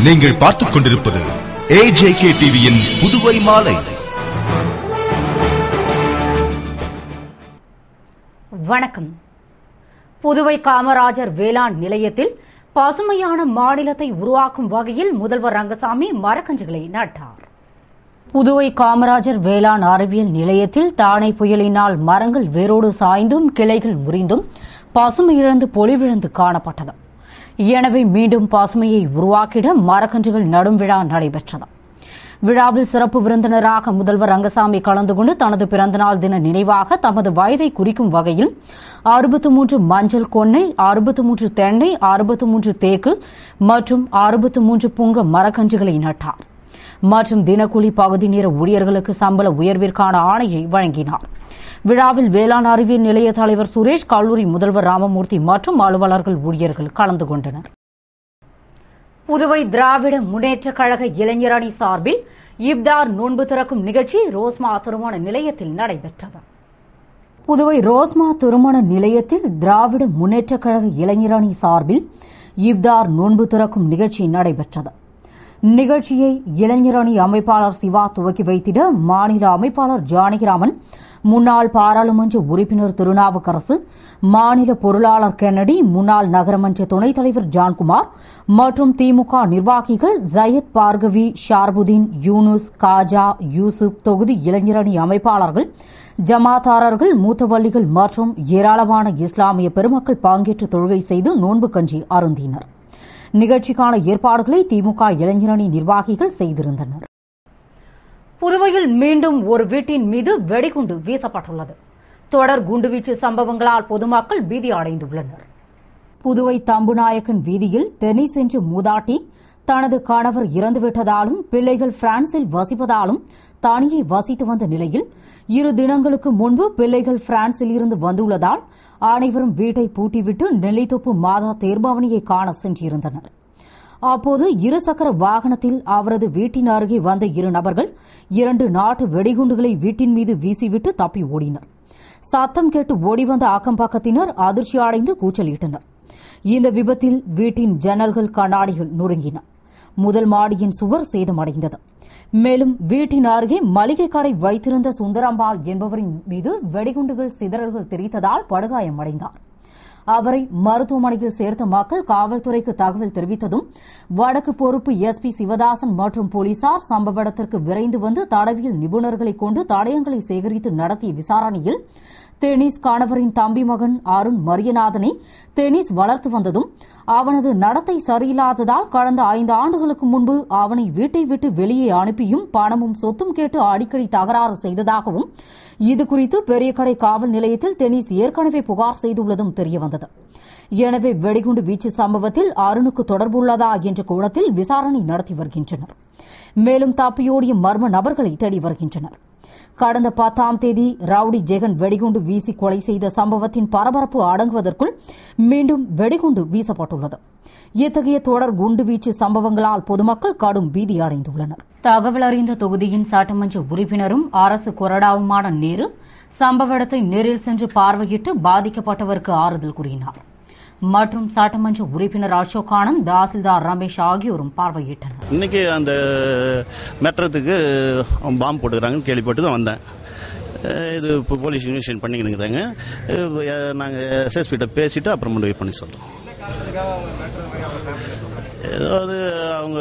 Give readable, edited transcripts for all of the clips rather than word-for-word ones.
நீங்கள் பார்த்துக் கொண்டிருப்பது AJK டிவியின் புதுவை மாலை. வணக்கம். புதுவை காமராஜர் வேளாண் நிலையத்தில் பசுமையான மாநிலத்தை உருவாக்கும் வகையில் முதல்வர் ரங்கசாமி மரக்கன்றுகளை நட்டார். புதுவை காமராஜர் வேளாண் அறிவியல் நிலையத்தில் தானே புயலினால் மரங்கள் வேரோடு சாய்ந்தும் கிளைகள் முறிந்தும் பசுமை இழந்து பொலிவிழந்து காணப்பட்டது. எனவே மீண்டும் பசுமையை உருவாக்கிட மரக்கன்றுகள் நடும் விழா நடைபெற்றது. விழாவில் சிறப்பு விருந்தினராக முதல்வர் ரங்கசாமி கலந்து கொண்டு தனது பிறந்தநாள் தின நினைவாக தமது வயதை குறிக்கும் வகையில் 63 மஞ்சள் கொன்னை, 63 தென்னை, 63 தேக்கு மற்றும் 63 புங்க மரக்கன்றுகளை நட்டார். மற்றும் தினக்கூலி பகுதி நேர ஊழியர்களுக்கு சம்பள உயர்விற்கான ஆணையை வழங்கினார். விழாவில் வேளாண் அறிவியல் நிலைய தலைவர் சுரேஷ், கல்லூரி முதல்வர் ராமமூர்த்தி மற்றும் அலுவலர்கள், ஊழியர்கள் கலந்து கொண்டனர். புதுவை திராவிட முன்னேற்றக் கழக இளைஞர் அணி சார்பில் இப்தார் நோன்பு திறக்கும் நிகழ்ச்சி ரோஸ்மா திருமண நிலையத்தில் நடைபெற்றது. புதுவை ரோஸ்மா திருமண நிலையத்தில் திராவிட முன்னேற்றக் கழக இளைஞர் அணி சார்பில் இப்தார் நோன்பு திறக்கும் நிகழ்ச்சி நடைபெற்றது. நிகழ்ச்சியை இளைஞர் அணி அமைப்பாளர் சிவா துவக்கி வைத்திட மாநில அமைப்பாளர் ஜானகிராமன், முன்னாள் பாராளுமன்ற உறுப்பினர் திருநாவுக்கரசு, மாநில பொருளாளர் கென்னடி, முன்னாள் நகரமன்ற துணைத் தலைவர் ஜான்குமார் மற்றும் திமுக நிர்வாகிகள் ஜயத், பார்கவி, ஷார்புதீன், யூனுஸ், காஜா, யூசுப், தொகுதி இளைஞரணி அமைப்பாளர்கள், ஜமாத்தாரர்கள், மூத்தவள்ளிகள் மற்றும் ஏராளமான இஸ்லாமிய பெருமக்கள் பங்கேற்று தொழுகை செய்து நோன்பு கஞ்சி அருந்தினர். நிகழ்ச்சிக்கான ஏற்பாடுகளை திமுக இளைஞரணி நிர்வாகிகள் செய்திருந்தனர். புதுவையில் மீண்டும் ஒரு வீட்டின் மீது வெடிகுண்டு வீசப்பட்டுள்ளது. தொடர் குண்டுவீச்சு சம்பவங்களால் பொதுமக்கள் பீதி அடைந்துள்ளனர். புதுவை தம்புநாயக்கன் வீதியில் டென்னிஸ் என்ற மூதாட்டி தனது கணவர் இறந்துவிட்டதாலும் பிள்ளைகள் பிரான்சில் வசிப்பதாலும் தனியே வசித்து வந்த நிலையில் 2 தினங்களுக்கு முன்பு பிள்ளைகள் பிரான்சில் இருந்து வந்துள்ளதால் அனைவரும் வீட்டை பூட்டிவிட்டு நெல்லித்தோப்பு மாதா தேர்பவனியை காண சென்றிருந்தனர். அப்போது 2 சக்கர வாகனத்தில் அவரது வீட்டின் அருகே வந்த 2 நபர்கள் 2 நாட்டு வெடிகுண்டுகளை வீட்டின் மீது வீசிவிட்டு தப்பி ஓடினர். சத்தம் கேட்டு ஓடிவந்த அக்கம்பக்கத்தினர் அதிர்ச்சி அடைந்து கூச்சலிட்டனர். இந்த விபத்தில் வீட்டின் ஜன்னல்கள், கண்ணாடிகள் நொறுங்கின. முதல் மாடியின் சுவர் சேதமடைந்தது. மேலும் வீட்டின் அருகே மளிகை கடை வைத்திருந்த சுந்தரம்பாள் என்பவரின் மீது வெடிகுண்டுகள் சிதறல்கள் தெரித்ததால் படுகாயமடைந்தார். அவரை மருத்துவமனையில் சேர்த்த மக்கள் காவல்துறைக்கு தகவல் தெரிவித்ததும் வடக்கு பொறுப்பு SP சிவதாசன் மற்றும் போலீசார் சம்பவ இடத்திற்கு விரைந்து வந்து தடவியல் நிபுணர்களை கொண்டு தடயங்களை சேகரித்து நடத்திய விசாரணையில் டென்னிஸ் கணவரின் தம்பி மகன் அருண் மரியநாதனை டென்னிஸ் வளர்த்து வந்ததும் அவனது நடத்தை சரியில்லாததால் கடந்த 5 ஆண்டுகளுக்கு முன்பு அவனை வீட்டை விட்டு வெளியே அனுப்பியும் பணமும் சொத்தும் கேட்டு அடிக்கடி தகராறு செய்ததாகவும் இதுகுறித்து பெரியகடை காவல் நிலையத்தில் டென்னிஸ் ஏற்கனவே புகார் செய்துள்ளதும் தெரியவந்தது. எனவே வெடிகுண்டு வீச்சு சம்பவத்தில் அருணுக்கு தொடர்புள்ளதா என்ற கோணத்தில் விசாரணை நடத்தி வருகின்றனர். மேலும் தப்பியோடிய மர்ம நபர்களை தேடி வருகின்றனர். கடந்த 10ஆம் தேதி ரவுடி ஜெகன் வெடிகுண்டு வீசி கொலை செய்த சம்பவத்தின் பரபரப்பு அடங்குவதற்குள் மீண்டும் வெடிகுண்டு வீசப்பட்டுள்ளது. இத்தகைய தொடர் குண்டுவீச்சு சம்பவங்களால் பொதுமக்கள் கடும் பீதி அடைந்துள்ளனர். தகவல் அறிந்த தொகுதியின் சட்டமன்ற உறுப்பினரும் அரசு கொறடாவுமான நேரு சம்பவ இடத்தை நேரில் சென்று பார்வையிட்டு பாதிக்கப்பட்டவருக்கு ஆறுதல் கூறினார். மற்றும் சட்டமன்ற உறுப்பினர் அசோக் ஆனந்த், தாசில்தார் ரமேஷ் ஆகியோரும் பார்வையிட்டனர். இன்னைக்கு அந்த மெட்ரத்துக்கு பாம்பு போட்டுக்கிறாங்கன்னு கேள்விப்பட்டு தான் வந்தேன். இது இப்போ போலீஸ் இன்வெஸ்டிகேஷன் பண்ணிக்கிறாங்க. நாங்கள் SSP பேசிட்டு அப்புறம் முடிவு பண்ணி சொல்கிறோம். ஏதாவது அவங்க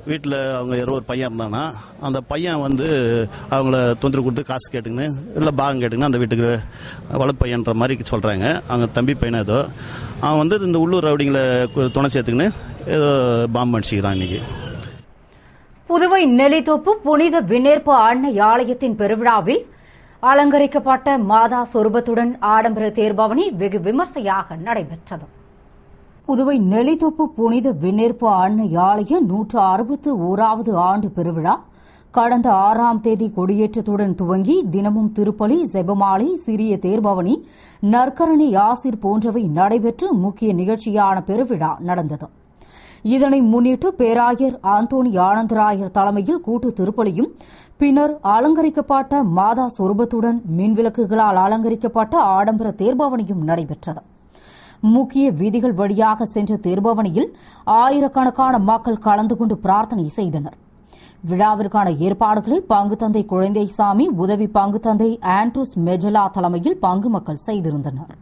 வீட்டில் அவங்க யாரோ ஒரு பையன் இருந்தானா, அந்த பையன் அவங்கள தொந்தரவு கொடுத்து காசு கேட்டுங்கன்னு இல்லை பாகம் கேட்டுங்கன்னு அந்த வீட்டுக்கு வளர்ப்பையன்ற மாதிரி சொல்கிறாங்க. அவங்க தம்பி பையனை ஏதோ அவன் இந்த உள்ளூர் ரவுடிங்களை துணை சேர்த்துக்கின்னு ஏதோ பாம்பு அடிச்சுக்கிறான். இன்னைக்கு புதுவை நெல்லித்தோப்பு புனித விண்ணேற்பு அன்னை ஆலயத்தின் பெருவிழாவில் அலங்கரிக்கப்பட்ட மாதா சொரூபத்துடன் ஆடம்பர தேர்பவனி வெகு விமர்சையாக நடைபெற்றது. புதுவை நெல்லித்தோப்பு புனித விண்ணேற்பு அன்னை ஆலய 161வது ஆண்டு பெருவிழா கடந்த 6ஆம் தேதி கொடியேற்றத்துடன் துவங்கி தினமும் திருப்பலி, ஜெபமாலை, சிறிய தேர்பவனி, நற்கரணி ஆசிர் போன்றவை நடைபெற்று முக்கிய நிகழ்ச்சியான பெருவிழா நடந்தது. இதனை முன்னிட்டு பேராயர் அந்தோணி ஆனந்தராயர் தலைமையில் கூட்டு திருப்பலியும் பின்னர் அலங்கரிக்கப்பட்ட மாதா சொரூபத்துடன் மின்விளக்குகளால் அலங்கரிக்கப்பட்ட ஆடம்பர தேர்பவனியும் நடைபெற்றது. முக்கிய வீதிகள் வழியாக சென்ற தேர்பவனியில் ஆயிரக்கணக்கான மக்கள் கலந்து கொண்டு பிரார்த்தனை செய்தனர். விழாவிற்கான ஏற்பாடுகளை பங்குத்தந்தை குழந்தைசாமி, உதவி பங்குத்தந்தை ஆண்ட்ரூஸ் மெஜலா தலைமையில் பங்கு மக்கள் செய்திருந்தனர்.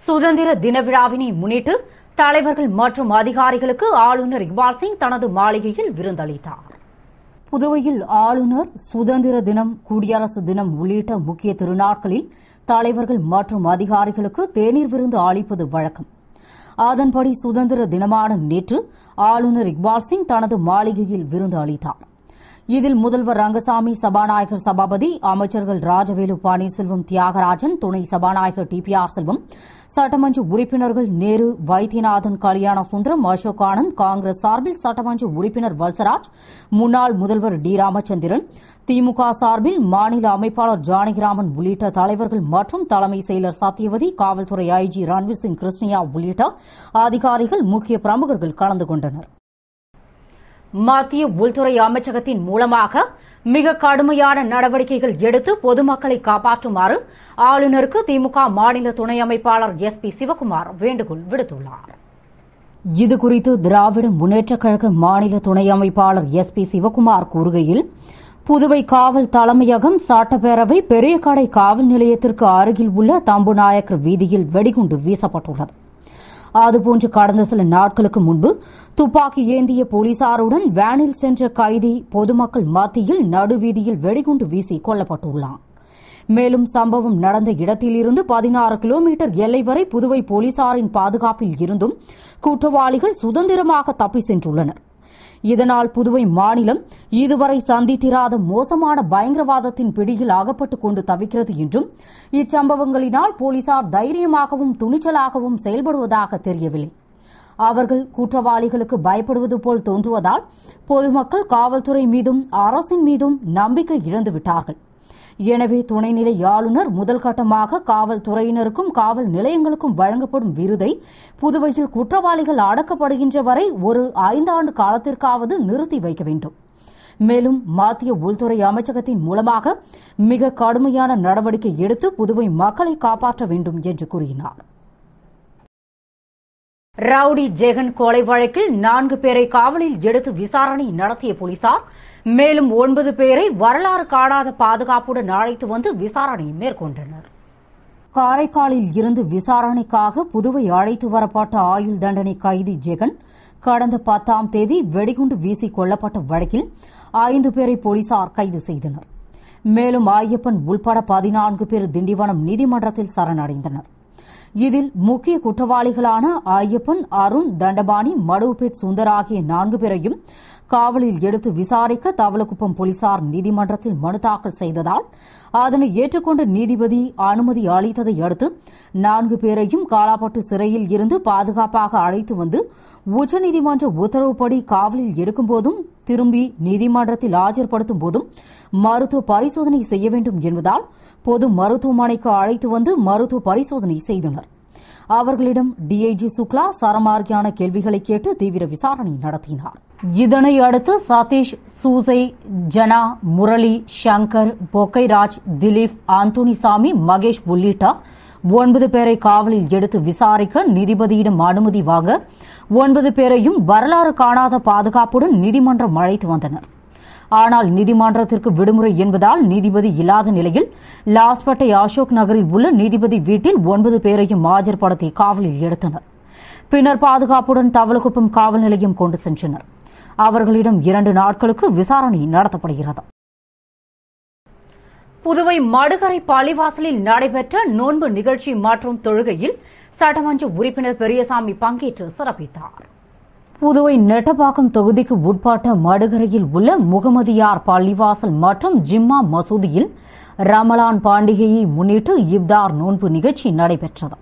சுதந்திர தின விழாவினை முன்னிட்டு தலைவர்கள் மற்றும் அதிகாரிகளுக்கு ஆளுநர் இக்பால் சிங் தனது மாளிகையில் விருந்தளித்தார். புதுவையில் ஆளுநர் சுதந்திர தினம், குடியரசு தினம் உள்ளிட்ட முக்கிய திருநாட்களில் தலைவர்கள் மற்றும் அதிகாரிகளுக்கு தேநீர் விருந்து அளிப்பது வழக்கம். அதன்படி சுதந்திர தினமான நேற்று ஆளுநர் இக்பால் சிங் தனது மாளிகையில் விருந்து அளித்தார். இதில் முதல்வர் ரங்கசாமி, சபாநாயகர் சபாபதி, அமைச்சர்கள் ராஜவேலு, பன்னீர்செல்வம், தியாகராஜன், துணை சபாநாயகர் டிபிஆர் செல்வம், சட்டமன்ற உறுப்பினர்கள் நேரு, வைத்தியநாதன், கல்யாண சுந்தரம், அசோக் ஆனந்த், காங்கிரஸ் சார்பில் சட்டமன்ற உறுப்பினர் வல்சராஜ், முன்னாள் முதல்வர் டி ராமச்சந்திரன், திமுக சார்பில் மாநில அமைப்பாளர் ஜானகிராமன் உள்ளிட்ட தலைவர்கள் மற்றும் தலைமை செயலர் சத்யவதி, காவல்துறை ஐஜி ரன்வீர் சிங் கிருஷ்ணியா உள்ளிட்ட அதிகாரிகள், முக்கிய பிரமுகர்கள் கலந்து கொண்டனர். மத்திய உள்துறை அமைச்சகத்தின் மூலமாக மிக கடுமையான நடவடிக்கைகள் எடுத்து பொதுமக்களை காப்பாற்றுமாறு ஆளுநருக்கு திமுக மாநில துணை அமைப்பாளர் SP சிவக்குமார் வேண்டுகோள் விடுத்துள்ளார். இதுகுறித்து திராவிட முன்னேற்றக் கழக மாநில துணை அமைப்பாளர் SP சிவக்குமார் கூறுகையில், புதுவை காவல் தலைமையகம், சட்டப்பேரவை, பெரியகடை காவல் நிலையத்திற்கு அருகில் உள்ள தம்புநாயக்கர் வீதியில் வெடிகுண்டு வீசப்பட்டுள்ளது. அதுபோன்று கடந்த சில நாட்களுக்கு முன்பு துப்பாக்கி ஏந்திய போலீசாருடன் வேனில் சென்ற கைதி பொதுமக்கள் மத்தியில் நடுவீதியில் வெடிகுண்டு வீசி கொல்லப்பட்டுள்ளார். மேலும் சம்பவம் நடந்த இடத்திலிருந்து 16 கிலோமீட்டர் எல்லை வரை புதுவை போலீசாரின் பாதுகாப்பில் இருந்தும் குற்றவாளிகள் சுதந்திரமாக தப்பி சென்றுள்ளனர். இதனால் புதுவை மாநிலம் இதுவரை சந்தித்திராத மோசமான பயங்கரவாதத்தின் பிடியில் அகப்பட்டுக் கொண்டு தவிக்கிறது என்றும், இச்சம்பவங்களினால் போலீசார் தைரியமாகவும் துணிச்சலாகவும் செயல்படுவதாக தெரியவில்லை. அவர்கள் குற்றவாளிகளுக்கு பயப்படுவது போல் தோன்றுவதால் பொதுமக்கள் காவல்துறை மீதும் அரசின் மீதும் நம்பிக்கை இழந்துவிட்டார்கள். எனவே துணைநிலை ஆளுநர் முதல் கட்டமாக காவல்துறையினருக்கும் காவல் நிலையங்களுக்கும் வழங்கப்படும் விருதை புதுவையில் குற்றவாளிகள் அடக்கப்படுகின்ற வரை ஒரு 5 ஆண்டு காலத்திற்காவது நிறுத்தி வைக்க வேண்டும். மேலும் மத்திய உள்துறை அமைச்சகத்தின் மூலமாக மிக கடுமையான நடவடிக்கை எடுத்து புதுவை மக்களை காப்பாற்ற வேண்டும் என்று கூறினார். ரவுடி ஜெகன் கொலை வழக்கில் 4 பேரை காவலில் எடுத்து விசாரணை நடத்திய போலீசார் மேலும் 9 பேரை வரலாறு காணாத பாதுகாப்புடன் அழைத்து வந்து விசாரணை மேற்கொண்டனர். காரைக்காலில் இருந்து விசாரணைக்காக புதுவை அழைத்து வரப்பட்ட ஆயுள் தண்டனை கைதி ஜெகன் கடந்த 10ஆம் தேதி வெடிகுண்டு வீசி கொல்லப்பட்ட வழக்கில் 5 பேரை போலீசார் கைது செய்தனர். மேலும் ஐயப்பன் உள்பட 14 பேர் திண்டிவனம் நீதிமன்றத்தில் சரணடைந்தனர். இதில் முக்கிய குற்றவாளிகளான ஐயப்பன், அருண், தண்டபாணி, மடுவுபேட் சுந்தர் ஆகிய 4 பேரையும் காவலில் எடுத்து விசாரிக்க தவளக்குப்பம் போலீசார் நீதிமன்றத்தில் மனு தாக்கல் செய்ததால் அதனை ஏற்றுக்கொண்ட நீதிபதி அனுமதி அளித்ததை அடுத்து 4 பேரையும் காலாப்பட்டு சிறையில் இருந்து பாதுகாப்பாக அழைத்து வந்து உச்சநீதிமன்ற உத்தரவுப்படி காவலில் எடுக்கும்போதும் திரும்பி நீதிமன்றத்தில் ஆஜர்படுத்தும் போதும் மருத்துவ பரிசோதனை செய்ய வேண்டும் என்பதால் பொது மருத்துவமனைக்கு அழைத்து வந்து மருத்துவ பரிசோதனை செய்தனர். அவர்களிடம் டிஐஜி சுக்லா சரமாரியான கேள்விகளை கேட்டு தீவிர விசாரணை நடத்தினார். இதனை அடுத்து சதீஷ், சூசை, ஜனா, முரளி, சங்கர், பொக்கைராஜ், திலீப், ஆந்தோனிசாமி, மகேஷ் உள்ளிட்ட 9 பேரை காவலில் எடுத்து விசாரிக்க நீதிபதியிடம் அனுமதி வாங்க 9 பேரையும் வரலாறு காணாத பாதுகாப்புடன் நீதிமன்றம் அழைத்து வந்தனர். ஆனால் நீதிமன்றத்திற்கு விடுமுறை என்பதால் நீதிபதி இல்லாத நிலையில் லாஸ்பேட்டை அசோக் நகரில் உள்ள நீதிபதி வீட்டில் 9 பேரையும் ஆஜர்படுத்தி காவலில் எடுத்தனர். பின்னர் பாதுகாப்புடன் தவளகுப்பம் காவல் நிலையம் கொண்டு சென்றனர். அவர்களிடம் 2 நாட்களுக்கு விசாரணை நடத்தப்படுகிறது. புதுவை மடுகரை பள்ளிவாசலில் நடைபெற்ற நோன்பு நிகழ்ச்சி மற்றும் தொழுகையில் சட்டமன்ற உறுப்பினர் பெரியசாமி பங்கேற்று சிறப்பித்தார். புதுவை நெட்டப்பாக்கம் தொகுதிக்கு உட்பட்ட மடுகரையில் உள்ள முகமதியார் பள்ளிவாசல் மற்றும் ஜிம்மா மசூதியில் ரமலான் பண்டிகையை முன்னிட்டு இப்தார் நோன்பு நிகழ்ச்சி நடைபெற்றது.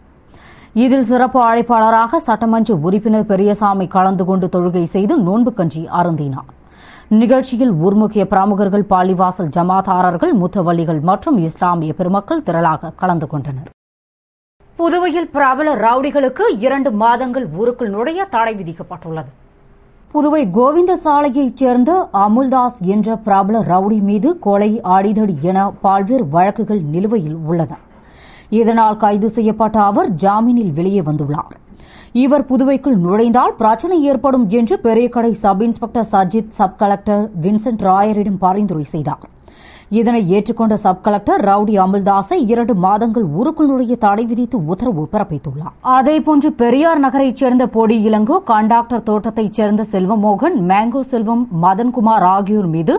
இதில் சிறப்பு அழைப்பாளராக சட்டமன்ற உறுப்பினர் பெரியசாமி கலந்து கொண்டு தொழுகை செய்து நோன்பு கஞ்சி அருந்தினார். நிகழ்ச்சியில் ஊர் முக்கிய பிரமுகர்கள், பள்ளிவாசல் ஜமாதாரர்கள், முத்தவள்ளிகள் மற்றும் இஸ்லாமிய பெருமக்கள் திரளாக கலந்து கொண்டனர். புதுவையில் பிரபல ரவுடிகளுக்கு 2 மாதங்கள் ஊருக்குள் நுழைய தடை விதிக்கப்பட்டுள்ளது. புதுவை கோவிந்த சாலையைச் சேர்ந்த அமுல்தாஸ் என்ற பிரபல ரவுடி மீது கொலை, அடிதடி என பல்வேறு வழக்குகள் நிலுவையில் உள்ளன. இதனால் கைது செய்யப்பட்ட அவர் ஜாமீனில் வெளியே வந்துள்ளார். இவர் புதுவைக்குள் நுழைந்தால் பிரச்சினை ஏற்படும் என்று Periyakadai sub inspector Sajith sub collector Vincent ராயரிடம் பரிந்துரை செய்தார். இதனை ஏற்றுக்கொண்ட சப் கலெக்டர் ரவுடி அமுல்தாஸை 2 மாதங்கள் ஊருக்குள் நுழைய தடை விதித்து உத்தரவு பிறப்பித்துள்ளார். அதேபோன்று பெரியார் நகரைச் சேர்ந்த பொடி இளங்கோ, கண்டாக்டர் தோட்டத்தைச் சேர்ந்த செல்வமோகன், மேங்கோ செல்வம், மதன்குமார் ஆகியோர் மீது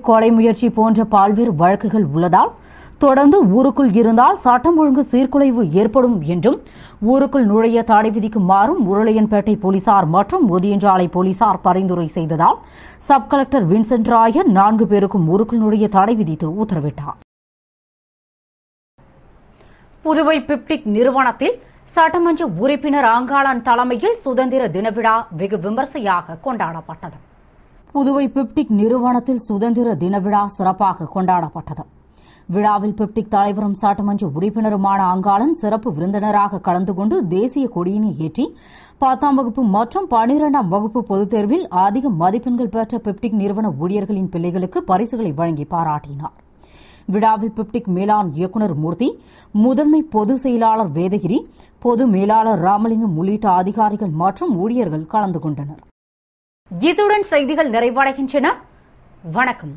கொலை முயற்சி போன்ற பல்வேறு வழக்குகள் உள்ளதால் தொடர்ந்து ஊருக்குள் இருந்தால் சட்டம் ஒழுங்கு சீர்குலைவு ஏற்படும் என்றும் ஊருக்குள் நுழைய தடை விதிக்குமாறும் உருளையன்பேட்டை போலீசார் மற்றும் முதியஞ்சாலை போலீசார் பரிந்துரை செய்ததால் சப் கலெக்டர் வின்சென்ட் ராயர் 4 பேருக்கும் ஊருக்குள் நுழைய தடை விதித்து உத்தரவிட்டார். புதுவை பிப்டிக் நிறுவனத்தில் சட்டமன்ற உறுப்பினர் அங்காளன் தலைமையில் சுதந்திர தின விழா வெகு விமர்சையாக கொண்டாடப்பட்டது. புதுவை பிப்டிக் நிறுவனத்தில் சுதந்திர தின விழா சிறப்பாக கொண்டாடப்பட்டது. விழாவில் பிப்டிக் தலைவரும் சட்டமன்ற உறுப்பினருமான அங்காளன் சிறப்பு விருந்தினராக கலந்து கொண்டு தேசிய கொடியினை ஏற்றி 10ஆம் வகுப்பு மற்றும் 12ஆம் வகுப்பு பொதுத் தேர்வில் அதிக மதிப்பெண்கள் பெற்ற பிப்டிக் நிறுவன ஊழியர்களின் பிள்ளைகளுக்கு பரிசுகளை வழங்கி பாராட்டினார். விழாவில் பிப்டிக் மேலாண் இயக்குநர் மூர்த்தி, முதன்மை பொதுச் செயலாளர் வேதகிரி, பொது மேலாளர் ராமலிங்கம் உள்ளிட்ட அதிகாரிகள் மற்றும் ஊழியர்கள் கலந்து கொண்டனர். இத்துடன் செய்திகள் நிறைவடைகின்றன. வணக்கம்.